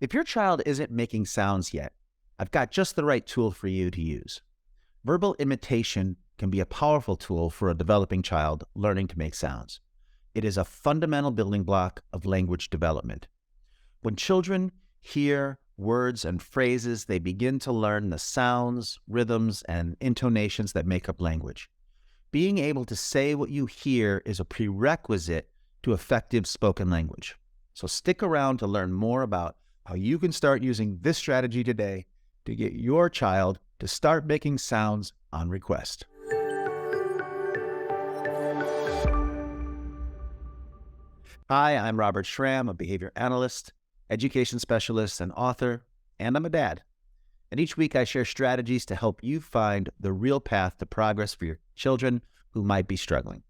If your child isn't making sounds yet, I've got just the right tool for you to use. Verbal imitation can be a powerful tool for a developing child learning to make sounds. It is a fundamental building block of language development. When children hear words and phrases, they begin to learn the sounds, rhythms, and intonations that make up language. Being able to say what you hear is a prerequisite to effective spoken language. So stick around to learn more about how you can start using this strategy today to get your child to start making sounds on request. Hi, I'm Robert Schramm, a behavior analyst, education specialist, and author, and I'm a dad. And each week I share strategies to help you find the real path to progress for your children who might be struggling.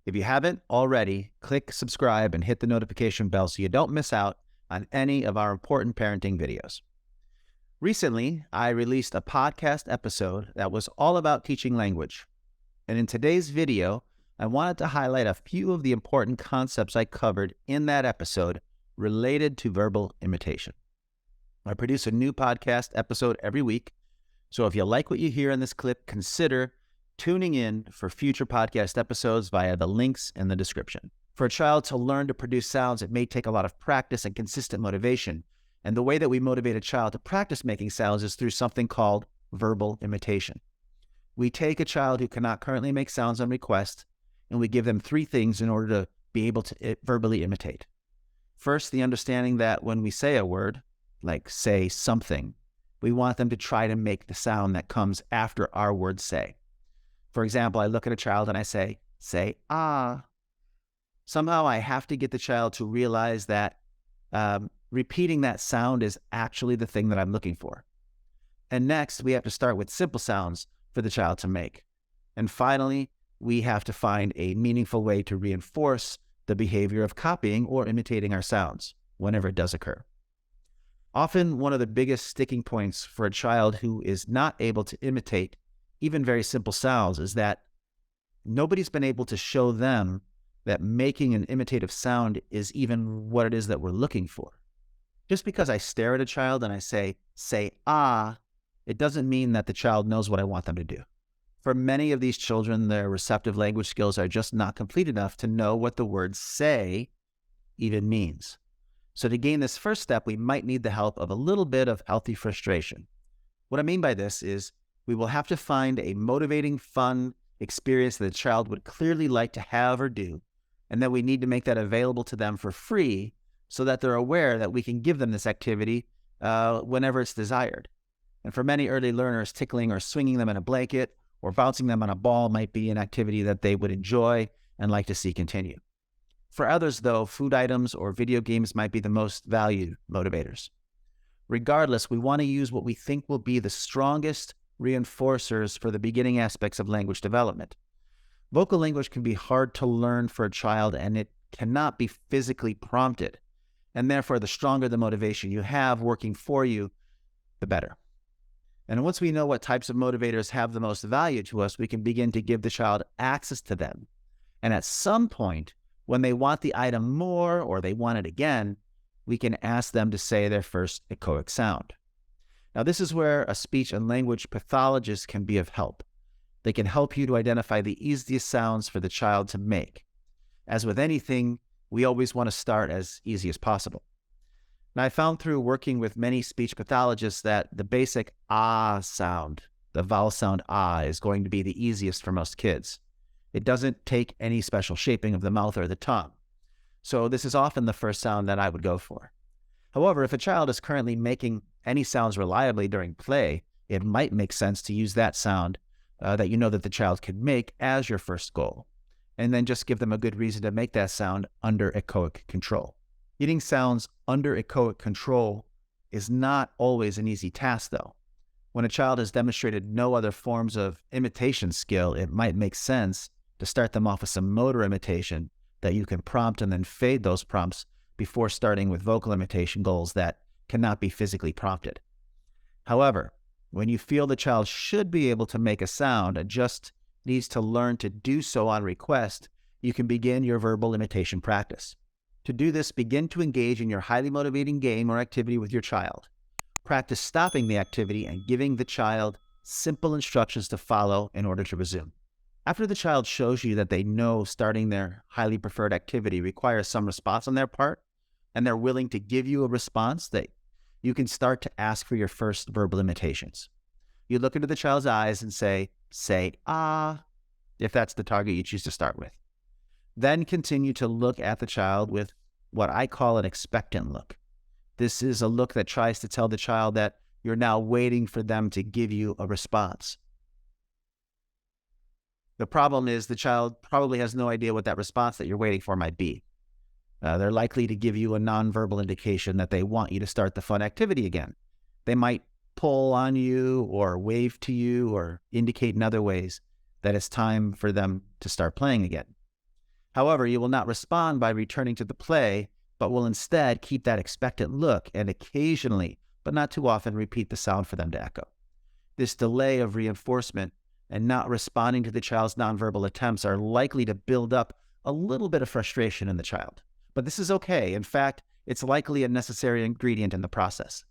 If you haven't already, click subscribe and hit the notification bell so you don't miss out on any of our important parenting videos. Recently, I released a podcast episode that was all about teaching language. And in today's video, I wanted to highlight a few of the important concepts I covered in that episode related to verbal imitation. I produce a new podcast episode every week, so if you like what you hear in this clip, consider tuning in for future podcast episodes via the links in the description. For a child to learn to produce sounds, it may take a lot of practice and consistent motivation. And the way that we motivate a child to practice making sounds is through something called verbal imitation. We take a child who cannot currently make sounds on request, and we give them 3 things in order to be able to verbally imitate. First, the understanding that when we say a word, like say something, we want them to try to make the sound that comes after our word say. For example, I look at a child and I say ah. Somehow I have to get the child to realize that repeating that sound is actually the thing that I'm looking for. And next, we have to start with simple sounds for the child to make. And finally, we have to find a meaningful way to reinforce the behavior of copying or imitating our sounds whenever it does occur. Often, one of the biggest sticking points for a child who is not able to imitate even very simple sounds is that nobody's been able to show them that making an imitative sound is even what it is that we're looking for. Just because I stare at a child and I say ah, it doesn't mean that the child knows what I want them to do. For many of these children, their receptive language skills are just not complete enough to know what the word say even means. So to gain this first step, we might need the help of a little bit of healthy frustration. What I mean by this is we will have to find a motivating, fun experience that the child would clearly like to have or do, and then we need to make that available to them for free so that they're aware that we can give them this activity whenever it's desired. And for many early learners, tickling or swinging them in a blanket or bouncing them on a ball might be an activity that they would enjoy and like to see continue. For others, though, food items or video games might be the most valued motivators. Regardless, we want to use what we think will be the strongest reinforcers for the beginning aspects of language development. Vocal language can be hard to learn for a child, and it cannot be physically prompted. And therefore, the stronger the motivation you have working for you, the better. And once we know what types of motivators have the most value to us, we can begin to give the child access to them. And at some point, when they want the item more or they want it again, we can ask them to say their first echoic sound. Now, this is where a speech and language pathologist can be of help. They can help you to identify the easiest sounds for the child to make. As with anything, we always want to start as easy as possible. Now, I found through working with many speech pathologists that the basic ah sound, the vowel sound ah, is going to be the easiest for most kids. It doesn't take any special shaping of the mouth or the tongue. So this is often the first sound that I would go for. However, if a child is currently making any sounds reliably during play, it might make sense to use that sound that you know that the child can make as your first goal, and then just give them a good reason to make that sound under echoic control. Getting sounds under echoic control is not always an easy task, though. When a child has demonstrated no other forms of imitation skill, it might make sense to start them off with some motor imitation that you can prompt and then fade those prompts before starting with vocal imitation goals that cannot be physically prompted. However, when you feel the child should be able to make a sound and just needs to learn to do so on request, you can begin your verbal imitation practice. To do this, begin to engage in your highly motivating game or activity with your child. Practice stopping the activity and giving the child simple instructions to follow in order to resume. After the child shows you that they know starting their highly preferred activity requires some response on their part, and they're willing to give you a response, that you can start to ask for your first verbal imitations. You look into the child's eyes and say, ah, if that's the target you choose to start with. Then continue to look at the child with what I call an expectant look. This is a look that tries to tell the child that you're now waiting for them to give you a response. The problem is the child probably has no idea what that response that you're waiting for might be. They're likely to give you a nonverbal indication that they want you to start the fun activity again. They might pull on you or wave to you or indicate in other ways that it's time for them to start playing again. However, you will not respond by returning to the play, but will instead keep that expectant look and occasionally, but not too often, repeat the sound for them to echo. This delay of reinforcement and not responding to the child's nonverbal attempts are likely to build up a little bit of frustration in the child. But this is okay. In fact, it's likely a necessary ingredient in the process.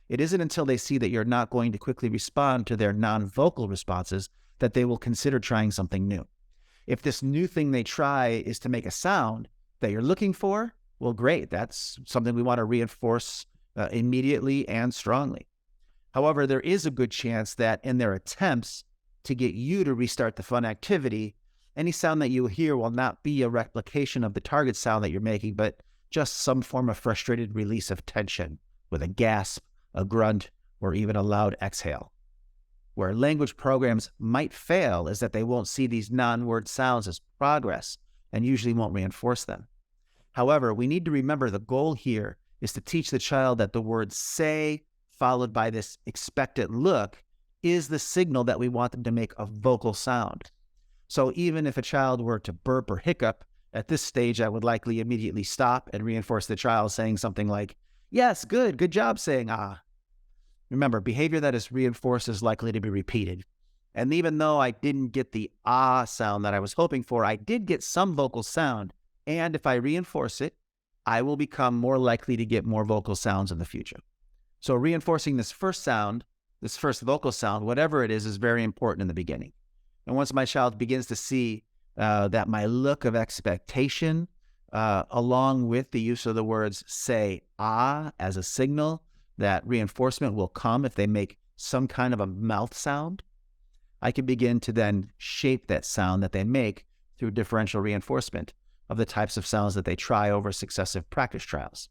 It isn't until they see that you're not going to quickly respond to their non-vocal responses that they will consider trying something new. If this new thing they try is to make a sound that you're looking for, well, great. That's something we want to reinforce immediately and strongly. However, there is a good chance that in their attempts to get you to restart the fun activity, any sound that you hear will not be a replication of the target sound that you're making, but just some form of frustrated release of tension with a gasp, a grunt, or even a loud exhale. Where language programs might fail is that they won't see these non-word sounds as progress and usually won't reinforce them. However, we need to remember the goal here is to teach the child that the word say, followed by this expectant look, is the signal that we want them to make a vocal sound. So even if a child were to burp or hiccup, at this stage I would likely immediately stop and reinforce the child saying something like, yes, good job saying ah. Remember, behavior that is reinforced is likely to be repeated. And even though I didn't get the ah sound that I was hoping for, I did get some vocal sound. And if I reinforce it, I will become more likely to get more vocal sounds in the future. So reinforcing this first sound, this first vocal sound, whatever it is very important in the beginning. And once my child begins to see that my look of expectation, along with the use of the words say ah as a signal that reinforcement will come if they make some kind of a mouth sound, I can begin to then shape that sound that they make through differential reinforcement of the types of sounds that they try over successive practice trials.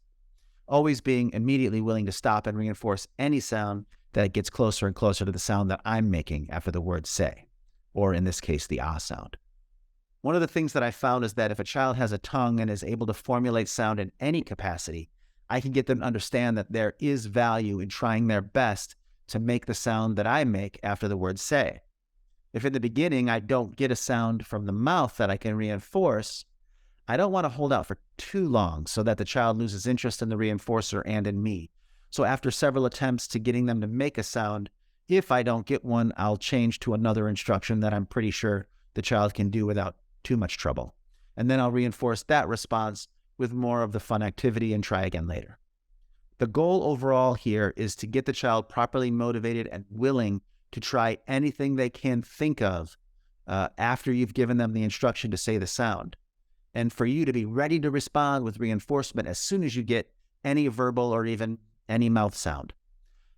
Always being immediately willing to stop and reinforce any sound that gets closer and closer to the sound that I'm making after the word say, or in this case, the ah sound. One of the things that I found is that if a child has a tongue and is able to formulate sound in any capacity, I can get them to understand that there is value in trying their best to make the sound that I make after the word say. If in the beginning I don't get a sound from the mouth that I can reinforce, I don't want to hold out for too long so that the child loses interest in the reinforcer and in me. So after several attempts to getting them to make a sound, if I don't get one, I'll change to another instruction that I'm pretty sure the child can do without too much trouble. And then I'll reinforce that response with more of the fun activity and try again later. The goal overall here is to get the child properly motivated and willing to try anything they can think of after you've given them the instruction to say the sound. And for you to be ready to respond with reinforcement as soon as you get any verbal or even any mouth sound.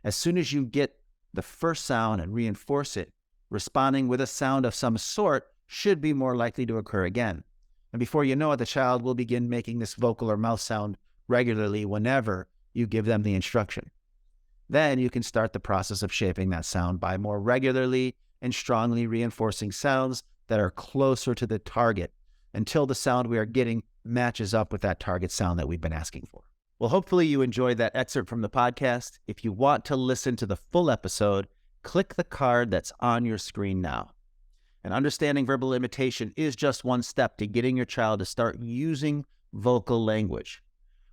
As soon as you get the first sound and reinforce it, responding with a sound of some sort should be more likely to occur again. And before you know it, the child will begin making this vocal or mouth sound regularly whenever you give them the instruction. Then you can start the process of shaping that sound by more regularly and strongly reinforcing sounds that are closer to the target until the sound we are getting matches up with that target sound that we've been asking for. Well, hopefully you enjoyed that excerpt from the podcast. If you want to listen to the full episode, click the card that's on your screen now. And understanding verbal imitation is just one step to getting your child to start using vocal language.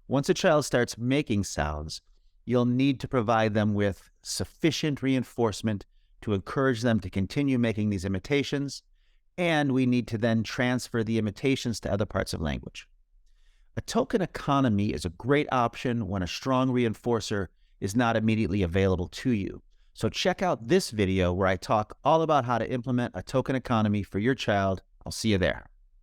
Once a child starts making sounds, you'll need to provide them with sufficient reinforcement to encourage them to continue making these imitations, and we need to then transfer the imitations to other parts of language. A token economy is a great option when a strong reinforcer is not immediately available to you. So check out this video where I talk all about how to implement a token economy for your child. I'll see you there.